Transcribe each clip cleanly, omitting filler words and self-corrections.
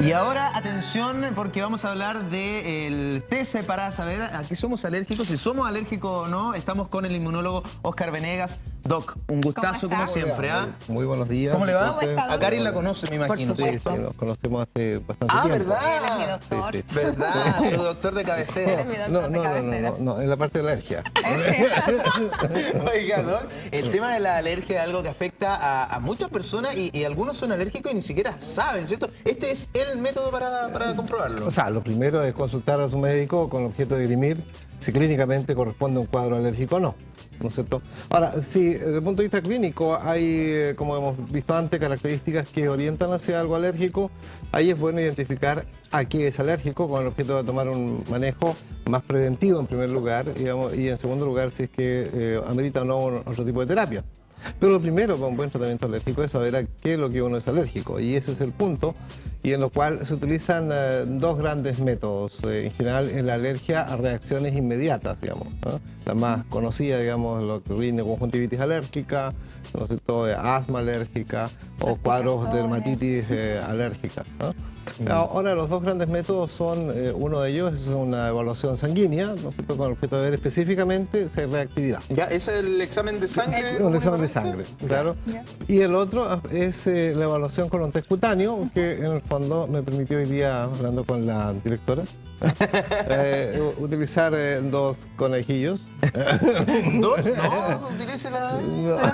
Y ahora, atención, porque vamos a hablar del test para saber a qué somos alérgicos, si somos alérgicos o no. Estamos con el inmunólogo Oscar Venegas. Doc, un gustazo como siempre. Muy buenos días. ¿Cómo le va? ¿Cómo está, A Karin la conoce, me imagino. Sí, sí, nos conocemos hace bastante tiempo. ¿Verdad? Él es mi doctor. Sí, sí. ¿Verdad? Su doctor de cabecera. Él es mi doctor de cabecera. No, en la parte de alergia. Oiga, Doc, el tema de la alergia es algo que afecta a muchas personas y algunos son alérgicos y ni siquiera saben, ¿cierto? Este es el método para comprobarlo. O sea, lo primero es consultar a su médico con el objeto de dirimir si clínicamente corresponde a un cuadro alérgico o no. ¿No es cierto? Ahora, si desde el punto de vista clínico hay, como hemos visto antes, características que orientan hacia algo alérgico, ahí es bueno identificar a qué es alérgico con el objeto de tomar un manejo más preventivo en primer lugar, digamos, y en segundo lugar si es que amerita o no otro tipo de terapia. Pero lo primero para un buen tratamiento alérgico es saber a qué es lo que uno es alérgico, y ese es el punto, y en lo cual se utilizan dos grandes métodos, en general en la alergia a reacciones inmediatas, digamos, ¿no? La más conocida, digamos, lo que viene conjuntivitis alérgica, ¿no es cierto?, asma alérgica o cuadros de dermatitis alérgicas, ¿no? Ahora, los dos grandes métodos son, uno de ellos es una evaluación sanguínea, ¿no es cierto?, con el objeto de ver específicamente si hay reactividad. ¿Ya? ¿Ese es el examen de sangre? Un examen de sangre, claro. Ya. Y el otro es la evaluación con un test cutáneo, que en el fondo me permitió hoy día, hablando con la directora, utilizar dos conejillos. ¿Dos? No, utilice la... Mira.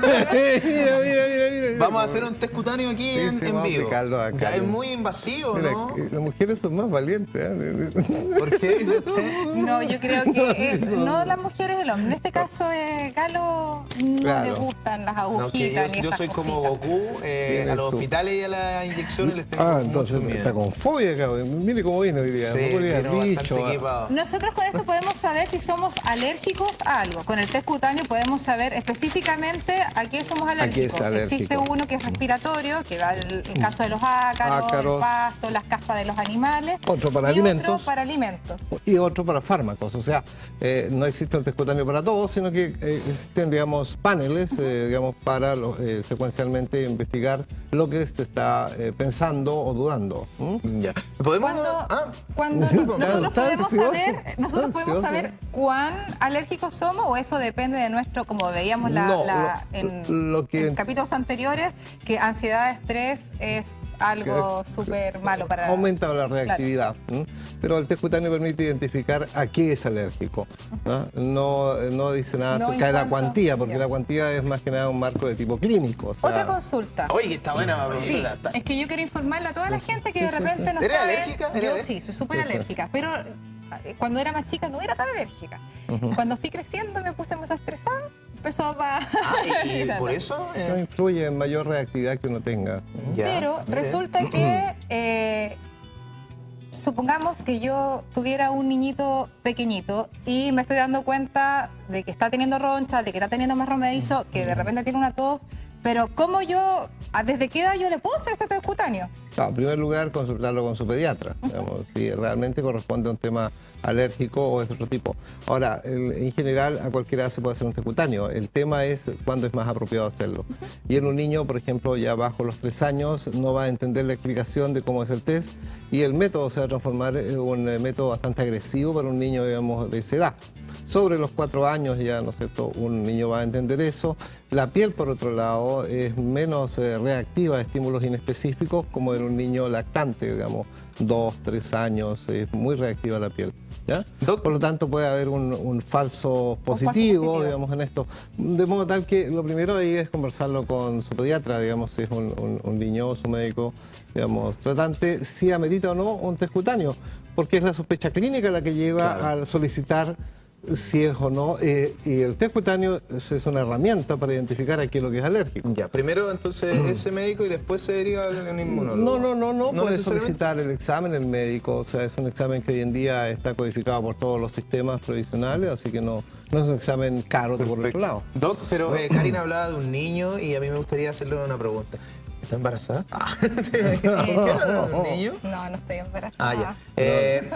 Vamos a hacer un test cutáneo aquí Sí, en vamos a vivo. aplicarlo acá. Ya, es muy invasivo, Mira, ¿no? las mujeres son más valientes, ¿eh? ¿Por qué dice usted? No, yo creo que es, no las mujeres, el hombre. En este caso, Galo no Claro. le gustan las No, que agujitas ni yo esas soy como cositas. Goku, a los su- hospitales y a las inyecciones les tengo Entonces mucho miedo. está con fobia, cabrón. Mire cómo viene hoy día. Sí, No podría vino haber bastante dicho. equipado. Nosotros con esto podemos saber si somos alérgicos a algo. Con el test cutáneo podemos saber específicamente a qué somos alérgicos. es alérgico. Existe uno que es respiratorio, que da el caso de los ácaros, Ácaros. el pasto, las caspas de los animales. Otro para y alimentos. Otro para alimentos. Y otro para fármacos. O sea, no existe el test cutáneo para todos, sino que existen, digamos, paneles, digamos, para secuencialmente investigar lo que se está pensando o dudando. Ya. ¿Podemos...? Cuando Claro, nosotros está podemos ansioso, saber, está nosotros podemos ansioso. saber cuán alérgicos somos, o eso depende de nuestro, como veíamos No, en capítulos anteriores, que ansiedad, estrés es algo súper malo para... Aumenta la reactividad. ¿M? Pero el test cutáneo permite identificar a qué es alérgico. No dice nada No acerca de en la cuanto- cuantía, porque ya. la cuantía es más que nada un marco de tipo clínico. O sea, Otra consulta. Oye, que está buena la Sí, pregunta. es que yo quiero informarle a toda la gente que Sí, de sí, repente sí. no ¿Eres sabe. alérgica? ¿Eres Yo alérgica? sí, soy súper Sí, sí. alérgica, pero cuando era más chica no era tan alérgica. Cuando fui creciendo me puse más estresada, empezó a... ¿Y por eso? no influye en mayor reactividad que uno tenga. Ya, Pero mire. resulta que, supongamos que yo tuviera un niñito pequeñito y me estoy dando cuenta de que está teniendo roncha, de que está teniendo más romedizo, que de repente tiene una tos, pero ¿cómo yo, desde qué edad yo le puedo hacer este test cutáneo? Claro, en primer lugar, consultarlo con su pediatra, digamos, si realmente corresponde a un tema alérgico o es de otro tipo. Ahora, en general, a cualquiera se puede hacer un test cutáneo. El tema es cuándo es más apropiado hacerlo. Y en un niño, por ejemplo, ya bajo los 3 años, no va a entender la explicación de cómo es el test y el método se va a transformar en un método bastante agresivo para un niño, digamos, de esa edad. Sobre los 4 años ya, ¿no es cierto?, un niño va a entender eso. La piel, por otro lado, es menos reactiva a estímulos inespecíficos, como en un niño lactante, digamos, 2, 3 años, es muy reactiva la piel. ¿Ya? Por lo tanto, puede haber un falso positivo, digamos, en esto. De modo tal que lo primero ahí es conversarlo con su pediatra, digamos, si es un niño o su médico, digamos, tratante, si amerita o no un test cutáneo, porque es la sospecha clínica la que lleva a solicitar si es o no, y el test cutáneo es una herramienta para identificar a qué es lo que es alérgico. Ya, primero entonces ese médico y después se deriva al inmunólogo. No puede necesariamente. solicitar el examen el médico, o sea, es un examen que hoy en día está codificado por todos los sistemas previsionales, así que no es un examen caro por otro lado. Doc, pero Karin hablaba de un niño y a mí me gustaría hacerle una pregunta. ¿Está embarazada? ¿Un niño? No, no estoy embarazada.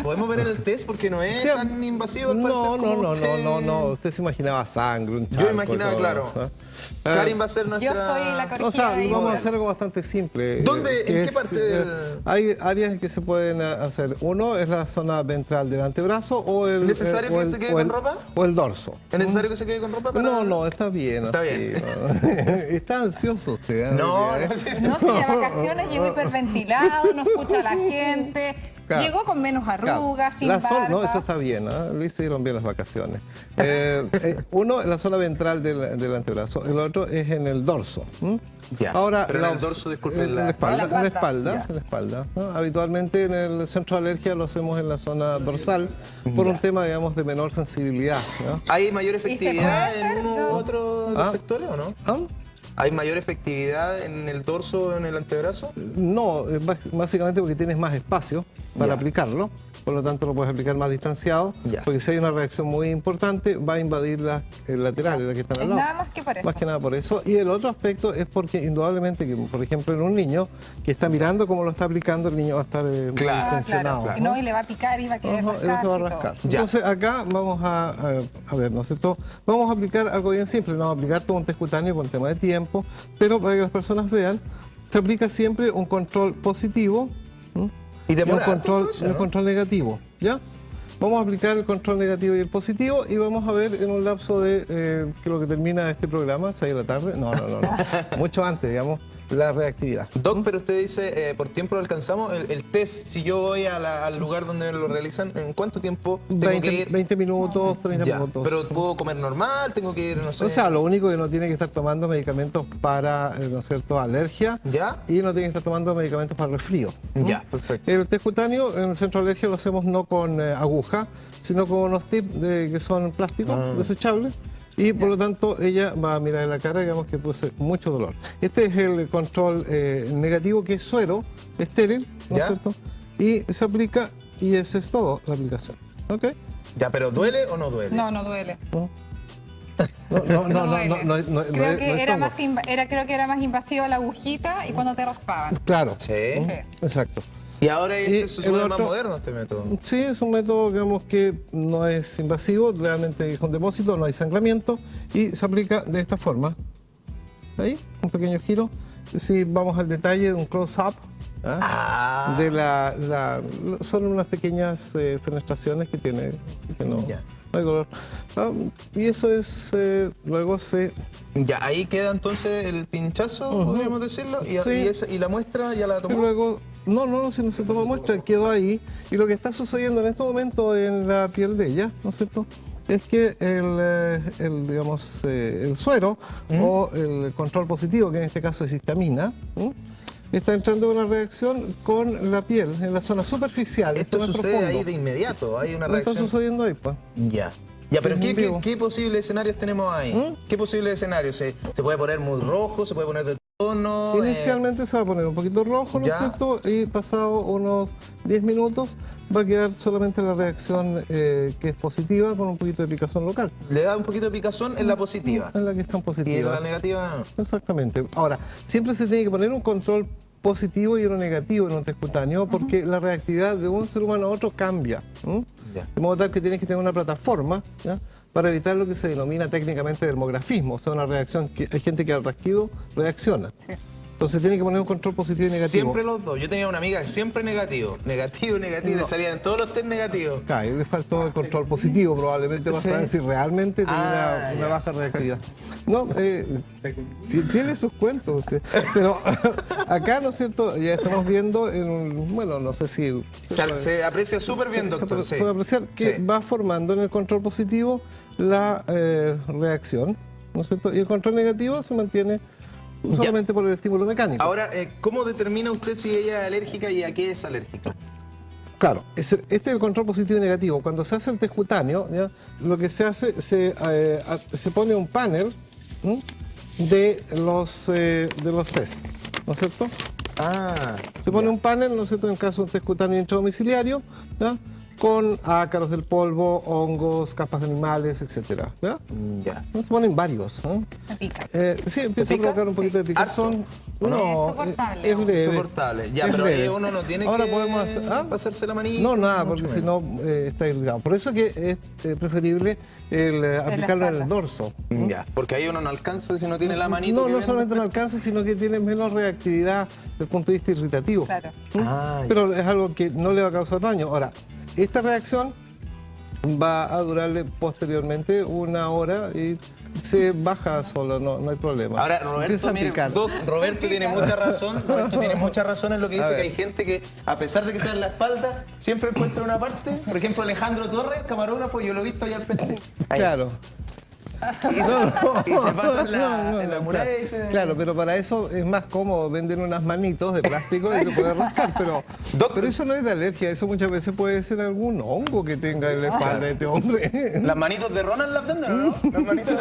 ¿Podemos ver el test? Porque no es Sí, tan invasivo al parecer como no. usted. Usted se imaginaba sangre, un charco. Yo imaginaba, todo, claro. ¿no? Karin va a ser nuestra... Yo soy la O sea, corregida. vamos a hacer algo bastante simple. ¿Dónde? que ¿En qué parte del...? Hay áreas en que se pueden hacer. Uno es la zona ventral del antebrazo o el... ¿Necesario que se quede con ropa? O el dorso. ¿Es necesario que se quede con ropa? No, está bien Está así. bien. ¿no? Está ansioso usted. ¿eh? No, No, si de vacaciones llegó hiperventilado, no escucha a la gente. Claro. Llegó con menos arrugas, sin La barba. no, eso está bien, ¿eh? Lo hicieron bien las vacaciones. Uno en la zona ventral del antebrazo, el otro es en el dorso. Ya, Ahora, pero en el dorso, disculpe, en la espalda. en la En la espalda, ¿no? Habitualmente en el centro de alergia lo hacemos en la zona dorsal por un tema, digamos, de menor sensibilidad, ¿no? ¿Hay mayor efectividad puede ser? en uno u otro de los sectores o no? ¿Ah? ¿Hay mayor efectividad en el dorso o en el antebrazo? No, básicamente porque tienes más espacio para Ya. aplicarlo, por lo tanto lo puedes aplicar más distanciado, Ya. porque si hay una reacción muy importante va a invadir las laterales, las que están al Es lado. nada más que por eso. Más que nada por eso. Y el otro aspecto es porque indudablemente que, por ejemplo, en un niño que está mirando cómo lo está aplicando, el niño va a estar Claro, tensionado. claro. No, y le va a picar y va a querer Ajá, él se va a rascarse y todo. rascar. Ya. Entonces acá vamos a ver, ¿no es cierto? Vamos a aplicar algo bien simple, no vamos a aplicar todo un test cutáneo con tema de tiempo, pero para que las personas vean, se aplica siempre un control positivo Y un demora control, entonces, un ¿no? control negativo, ¿ya? Vamos a aplicar el control negativo y el positivo y vamos a ver en un lapso de que lo que termina este programa, 6 de la tarde, no, mucho antes, digamos, la reactividad. Doc, pero usted dice, por tiempo lo alcanzamos, el test, si yo voy al lugar donde lo realizan, ¿en cuánto tiempo tengo que ir? 20 minutos, 30 Ya, minutos. pero ¿puedo comer normal? ¿Tengo que ir, no sé? O sea, lo único que no tiene que estar tomando medicamentos para, ¿no es cierto?, alergia. ¿Ya? Y no tiene que estar tomando medicamentos para resfrío. Ya, perfecto. El test cutáneo en el centro de alergia lo hacemos no con aguja, sino con unos tips que son plásticos, desechables. Y por lo tanto ella va a mirar en la cara, digamos que produce mucho dolor. Este es el control negativo, que es suero, estéril, ¿no es ¿Ya? cierto? Y se aplica y ese es todo, la aplicación. ¿Ok? Ya, pero ¿duele o no duele? No, no duele. No, duele. Creo es que era tongo. creo que era más invasiva la agujita y cuando te raspaban. Claro. Sí. Exacto. Y ahora Y este se supone el más otro- moderno este método. Sí, es un método, digamos, que no es invasivo, realmente es un depósito, no hay sangramiento y se aplica de esta forma. Ahí, un pequeño giro. Si vamos al detalle de un close-up, son unas pequeñas fenestraciones que tiene, así que no, Ya. no hay dolor. Y eso es, luego se... Ya, ahí queda entonces el pinchazo, podríamos decirlo, y, Sí. y la muestra ya la Y tomó. luego, si no se toma muestra, quedó ahí. Y lo que está sucediendo en este momento en la piel de ella, ¿no es cierto?, es que digamos, el suero o el control positivo, que en este caso es histamina, está entrando en una reacción con la piel, en la zona superficial. Esto más sucede profundo. ahí de inmediato, hay una ¿Qué está reacción. sucediendo ahí, pues? Ya. Ya, pero Sí, ¿qué, en qué, vivo. qué posibles escenarios tenemos ahí? ¿Qué posibles escenarios? ¿Se puede poner muy rojo? ¿Se puede poner de tono? Inicialmente se va a poner un poquito rojo, ¿no es ya. cierto? Y pasado unos 10 minutos va a quedar solamente la reacción que es positiva con un poquito de picazón local. Le da un poquito de picazón en la positiva. En la que están Y en positivas. la negativa no. Exactamente. Ahora, siempre se tiene que poner un control positivo y uno negativo en un test cutáneo porque la reactividad de un ser humano a otro cambia. Ya. De modo tal que tienes que tener una plataforma, ¿ya?, para evitar lo que se denomina técnicamente dermografismo, o sea, una reacción que hay gente que al rasquido reacciona. Sí. Entonces tiene que poner un control positivo y negativo. Siempre los dos. Yo tenía una amiga que siempre negativo. Negativo, negativo. Le salían todos los test negativos. Claro, le faltó el control positivo, probablemente vas a ver si realmente tiene una ya. baja reactividad. No, tiene sus cuentos usted. Pero acá, ¿no es cierto? Ya estamos viendo, bueno, no sé si... Se aprecia súper bien, doctor. Se puede apreciar que Sí. va formando en el control positivo la reacción, ¿no es cierto? Y el control negativo se mantiene solamente por el estímulo mecánico. Ahora, ¿cómo determina usted si ella es alérgica y a qué es alérgica? Claro, este es el control positivo y negativo. Cuando se hace el test cutáneo, ¿ya?, lo que se hace, se pone un panel de los test, ¿no es cierto? Se pone un panel, ¿no es cierto?, en el caso de un test cutáneo intradomiciliario, ¿ya?, con ácaros del polvo, hongos, caspas de animales, etcétera, ¿ya? Ya. Se ponen varios, ¿no? Me pica. Sí, empieza a pica? provocar un poquito de picazón. No, soportable. es leve. Soportable. Ya, Es pero leve. ahí uno no tiene Ahora que podemos hacer, hacerse la manita. No, nada, mucho porque si menos. no está irritado. Por eso que es preferible aplicarlo en espalda. el dorso. Ya, porque ahí uno no alcanza si no tiene la manito. No, que no viene solamente no después. alcanza, sino que tiene menos reactividad desde el punto de vista irritativo. Claro. Ah, ya. Pero es algo que no le va a causar daño. Ahora, esta reacción va a durarle posteriormente 1 hora y se baja solo, no hay problema. Ahora, Empieza Roberto, a mire, picar. Roberto tiene mucha razón. Roberto tiene mucha razón en lo que dice, A que ver. hay gente que, a pesar de que sea en la espalda, siempre encuentra una parte. Por ejemplo, Alejandro Torres, camarógrafo, yo lo he visto allá al frente. Ahí. Claro. Y se pasa en la muralla y se... Claro, pero para eso es más cómodo, venden unas manitos de plástico y se puede rascar, pero eso no es de alergia, eso muchas veces puede ser algún hongo que tenga en la espalda de este hombre. Las manitos de Ronald las venden, ¿o no? Las manitos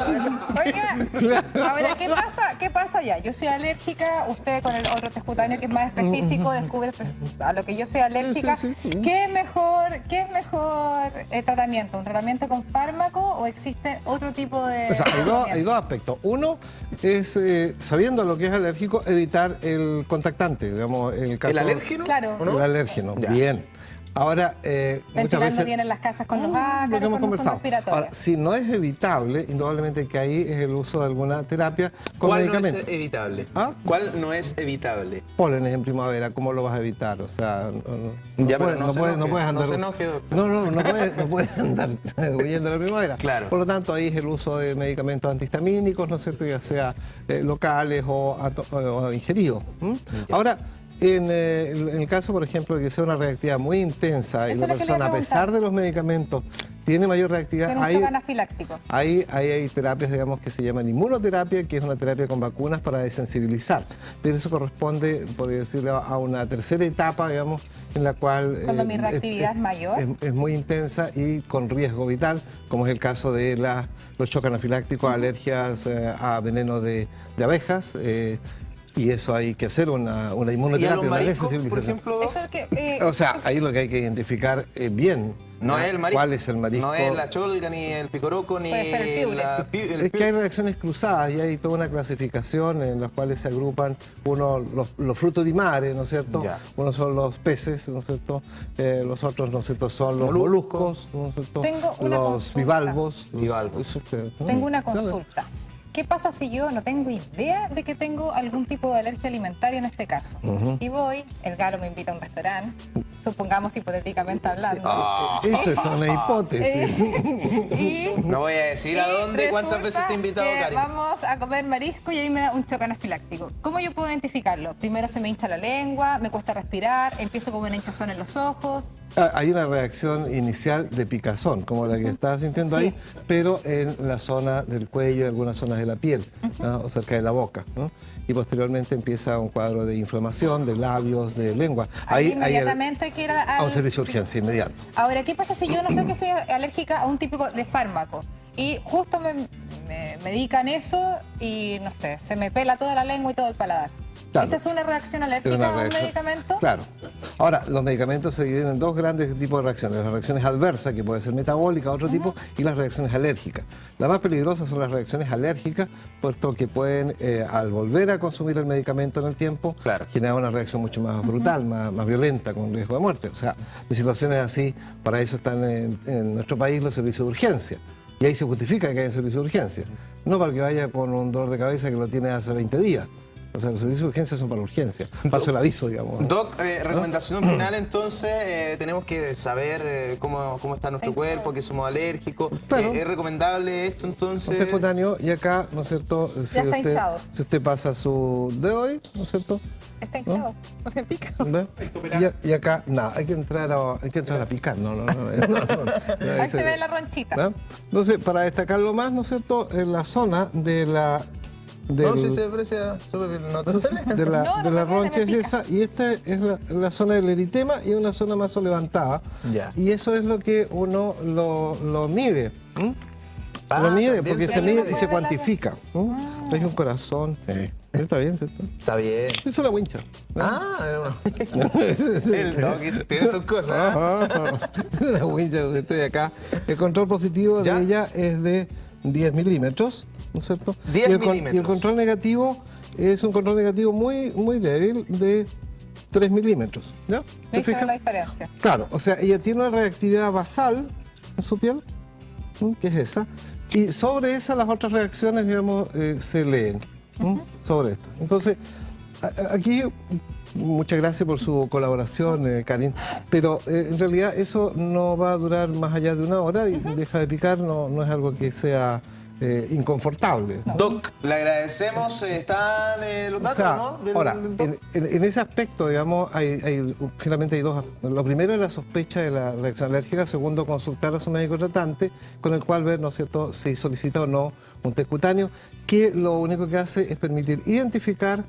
Oiga, ahora, ¿qué pasa ya? Yo soy alérgica, usted con el otro test cutáneo que es más específico descubre a lo que yo soy alérgica. Sí. ¿Qué es mejor tratamiento? ¿Un tratamiento con fármaco o existe otro tipo de O sea, hay tratamiento? dos aspectos. Uno es, sabiendo lo que es alérgico, evitar el contactante, digamos, el caso... ¿El alérgeno? Claro. ¿O no? El alérgeno, Ya. bien. Ahora, muchas Ventilando veces... bien en las casas con los ácaros, lo que hemos con los conversado. respiratorios. Ahora, si no es evitable, indudablemente que ahí es el uso de alguna terapia con ¿Cuál no medicamentos. es evitable? ¿Ah? ¿Cuál no es evitable? Pólenes en primavera, ¿cómo lo vas a evitar? O sea, Ya, pero no se enoje, puedes andar. no se enoje, doctor. No puedes andar huyendo de la primavera. Claro. Por lo tanto, ahí es el uso de medicamentos antihistamínicos, ¿no es cierto? Ya sea locales o ingeridos. Ahora, en el caso, por ejemplo, de que sea una reactividad muy intensa y Eso la es lo que le persona, a iba a pesar de los medicamentos, tiene mayor reactividad, Tiene un shock anafiláctico. Ahí hay terapias, digamos, que se llaman inmunoterapia, que es una terapia con vacunas para desensibilizar. Pero eso corresponde, por decirlo, a una tercera etapa, digamos, en la cual... Cuando mi reactividad es mayor. Es muy intensa y con riesgo vital, como es el caso de los shock anafilácticos, alergias a veneno de abejas. Y eso hay que hacer una ¿Y a inmunoterapia, los una mariscos, por desensibilización. ejemplo? Eso es que, O sea, ahí lo que hay que identificar bien. No es el marisco. ¿Cuál es el marisco? No es la cholga, ni el picoroco, ni Puede ser el piule. Es que hay reacciones cruzadas y hay toda una clasificación en las cuales se agrupan los frutos di mare, ¿no es cierto? Ya. Unos son los peces, ¿no es cierto? Los otros, ¿no es cierto? Son los moluscos, ¿no es cierto? Tengo una los consulta. bivalvos. Bivalvos. tengo una Claro. consulta. ¿Qué pasa si yo no tengo idea de que tengo algún tipo de alergia alimentaria en este caso? Y voy, el galo me invita a un restaurante, supongamos hipotéticamente hablando. Eso es una hipótesis. Y No voy a decir a dónde y cuántas veces te he invitado, que Cari. vamos a comer marisco y ahí me da un choque anafiláctico. ¿Cómo yo puedo identificarlo? Primero se me hincha la lengua, me cuesta respirar, empiezo con una hinchazón en los ojos. Hay una reacción inicial de picazón, como la que estás sintiendo Sí. ahí, pero en la zona del cuello y algunas zonas de la piel, ¿no? O cerca de la boca, ¿no? Y posteriormente empieza un cuadro de inflamación de labios, de lengua. Ahí inmediatamente hay que ir a un servicio de urgencia inmediato. Ahora, ¿qué pasa si yo no sé que soy alérgica a un tipo de fármaco? Y justo me medican eso y, no sé, se me pela toda la lengua y todo el paladar. Claro. ¿Esa es una reacción Es alérgica una a un reacción. medicamento? Claro. Ahora, los medicamentos se dividen en dos grandes tipos de reacciones. Las reacciones adversas, que puede ser metabólica, otro tipo, y las reacciones alérgicas. Las más peligrosas son las reacciones alérgicas, puesto que pueden, al volver a consumir el medicamento en el tiempo, Claro. generar una reacción mucho más brutal, más violenta, con riesgo de muerte. O sea, en situaciones así, para eso están en nuestro país los servicios de urgencia. Y ahí se justifica que haya servicio de urgencia. No para que vaya con un dolor de cabeza que lo tiene hace 20 días. O sea, los servicios de urgencia son para urgencia. Paso el aviso, digamos. Doc, recomendación final entonces, tenemos que saber cómo está nuestro cuerpo, que somos alérgicos. Claro. ¿Es recomendable esto entonces? Usted es cutáneo y acá, ¿no es cierto? Ya está hinchado. Si usted pasa su dedo ahí, ¿no es cierto? Está hinchado, no me pica. ¿Ve? Y acá, nada, hay que entrar a picar. No. Ahí se ve la ronchita. ¿Ve? Entonces, para destacarlo más, ¿no es cierto? En la zona de la... No, si se aprecia súper bien. ¿No te duele? de la, No, no de la me duele, roncha me es pica. esa, y esta es la zona del eritema y una zona más levantada. Ya. Y eso es lo que uno lo mide. ¿m? Ah, lo mide también porque se se mide. mide y Puede se ver la- cuantifica. Hay un corazón. Está bien, ¿cierto? Está bien. Esa es la wincha. Ah, era una... El Doc tiene sus cosas. ¿Ah? Es una wincha, estoy acá. El control positivo ¿Ya? de ella es de 10 milímetros. ¿no es cierto? 10 y el milímetros. control negativo es un control negativo muy, muy débil de 3 milímetros. ¿Ya? ¿Te Ahí se ve fijas? la diferencia. Claro, o sea, ella tiene una reactividad basal en su piel, que es esa, y sobre esa las otras reacciones, digamos, se leen, sobre esto. Entonces, aquí, muchas gracias por su colaboración, Karin, pero en realidad eso no va a durar más allá de una hora y deja de picar, no es algo que sea inconfortable. Doc, le agradecemos. Están los O datos, sea, ¿no? ahora, del doc. en ese aspecto, digamos, finalmente hay dos. Lo primero es la sospecha de la reacción alérgica. Segundo, consultar a su médico tratante, con el cual ver, ¿no es cierto?, si solicita o no un test cutáneo, que lo único que hace es permitir identificar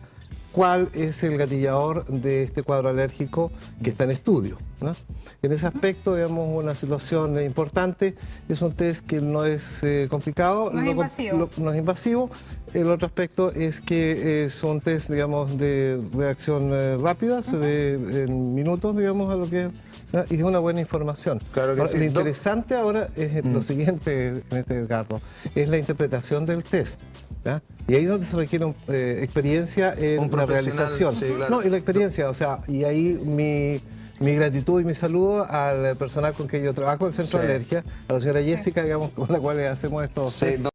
cuál es el gatillador de este cuadro alérgico que está en estudio, ¿no? En ese aspecto, digamos, una situación importante. Es un test que no es complicado. No es invasivo. No es invasivo. El otro aspecto es que es un test, digamos, de reacción rápida, se ve en minutos, digamos, a lo que es, ¿no? Y es una buena información. Claro que Ahora, sí. lo Doc. interesante ahora es lo siguiente, Edgardo, es la interpretación del test. ¿Ya? Y ahí es donde se requiere experiencia en Un la profesional, realización. sí, claro. No, y la experiencia, o sea, y ahí mi gratitud y mi saludo al personal con que yo trabajo en el Centro Sí. de Alergia, a la señora Jessica, digamos, con la cual hacemos estos Sí, test.